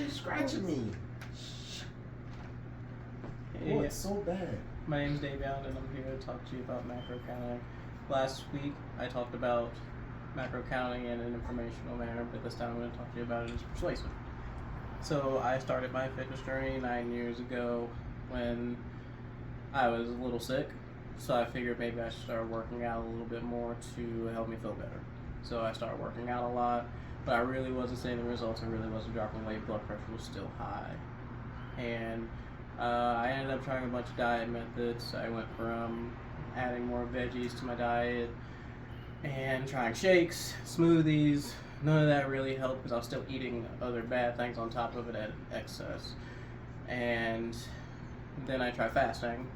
you scratching me? Hey, Oh, it's so bad. my name's Davion, and I'm here to talk to you about macro counting. Last week, I talked about macro counting in an informational manner, but this time I'm going to talk to you about it as persuasive. So I started my fitness journey 9 years ago when I was a little sick, so I figured maybe I should start working out a little bit more to help me feel better. So I started working out a lot, but I really wasn't seeing the results. I really wasn't dropping weight. Blood pressure was still high, and I ended up trying a bunch of diet methods. I went from adding more veggies to my diet and trying shakes, smoothies. None of that really helped because I was still eating other bad things on top of it at excess. And then I tried fasting,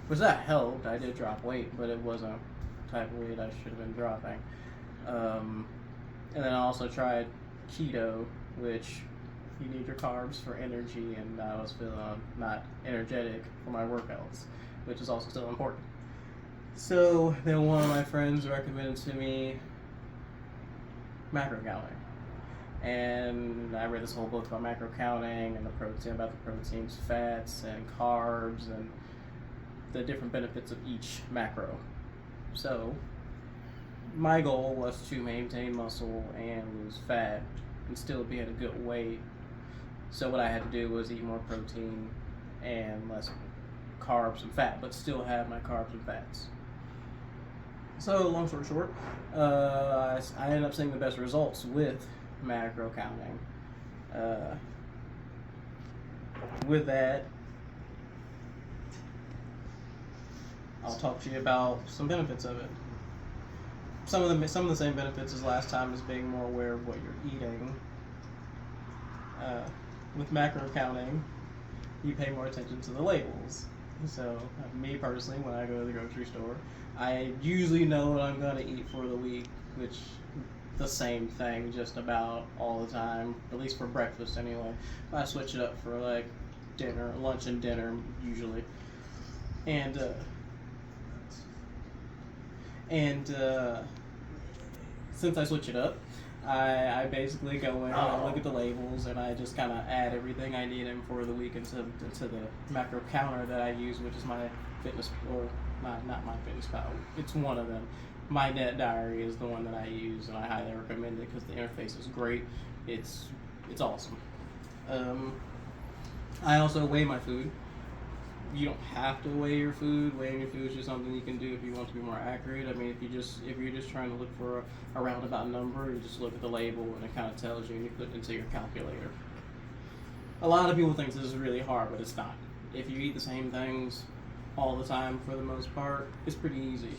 which that helped. I did drop weight, but it wasn't the type of weight I should have been dropping. And then I also tried keto, which you need your carbs for energy, and I was feeling not energetic for my workouts, which is also still important. So then one of my friends recommended to me macro counting, and I read this whole book about macro counting and about the proteins, fats, and carbs, and the different benefits of each macro. So my goal was to maintain muscle and lose fat and still be at a good weight. So what I had to do was eat more protein and less carbs and fat, but still have my carbs and fats. So long story short, I ended up seeing the best results with macro counting. With that, I'll talk to you about some benefits of it. Some of the same benefits as last time is being more aware of what you're eating. With macro counting, you pay more attention to the labels. So, me personally, when I go to the grocery store, I usually know what I'm going to eat for the week, which the same thing just about all the time, at least for breakfast anyway. I switch it up for like dinner, lunch and dinner usually. And since I switch it up, I basically go in and I look at the labels and I just kind of add everything I need in for the week into the macro counter that I use, which is my fitness, or not my fitness pal. It's one of them. My Net Diary is the one that I use, and I highly recommend it because the interface is great. It's awesome. I also weigh my food. You don't have to weigh your food. Weighing your food is just something you can do if you want to be more accurate. I mean, if you're just trying to look for a roundabout number, you just look at the label and it kind of tells you, and you put it into your calculator. A lot of people think this is really hard, but it's not. If you eat the same things all the time for the most part, it's pretty easy.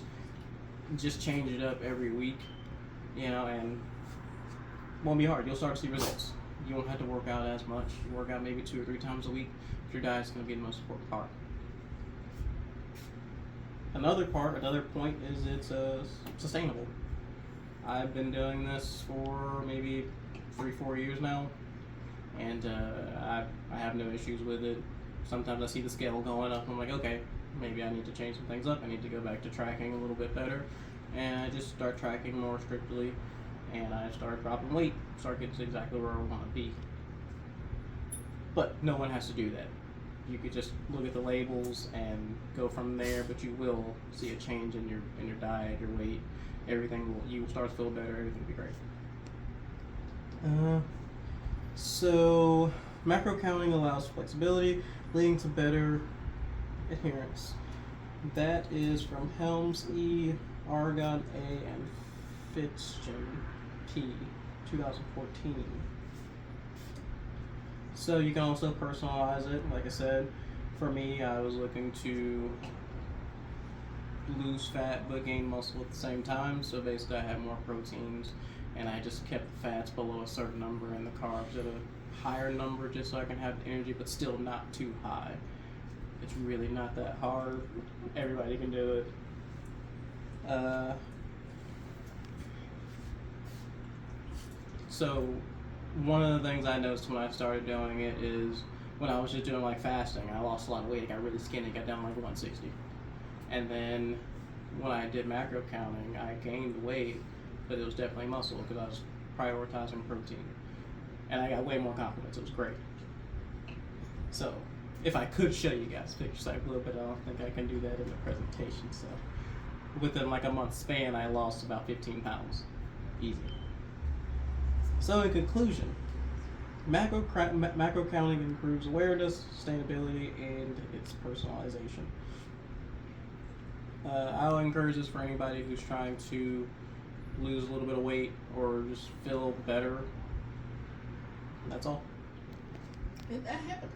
Just change it up every week, and it won't be hard. You'll start to see results. You won't have to work out as much. You work out maybe 2 or 3 times a week. Your diet's going to be the most important part. Another point is it's sustainable. I've been doing this for maybe 3-4 years now, and I have no issues with it. Sometimes I see the scale going up. I'm like, okay, maybe I need to change some things up. I need to go back to tracking a little bit better, and I just start tracking more strictly, and I start dropping weight, start getting to exactly where I want to be. But no one has to do that. You could just look at the labels and go from there, but you will see a change in your diet, your weight, everything. You will start to feel better. Everything will be great. So macro counting allows flexibility, leading to better adherence. That is from Helms E, Aragon A, and Fitzgen P, 2014. So you can also personalize it. Like I said, for me, I was looking to lose fat but gain muscle at the same time. So basically, I had more proteins, and I just kept the fats below a certain number and the carbs at a higher number, just so I can have the energy, but still not too high. It's really not that hard. Everybody can do it. So one of the things I noticed when I started doing it is when I was just doing like fasting, I lost a lot of weight. I got really skinny, got down like 160. And then when I did macro counting, I gained weight, but it was definitely muscle because I was prioritizing protein. and I got way more compliments. It was great. So, if I could show you guys pictures, I would, but I don't think I can do that in the presentation. So, within like a month span, I lost about 15 pounds. Easy. So, in conclusion, macro counting improves awareness, sustainability, and its personalization. I'll encourage this for anybody who's trying to lose a little bit of weight or just feel better. That's all. Did that happen?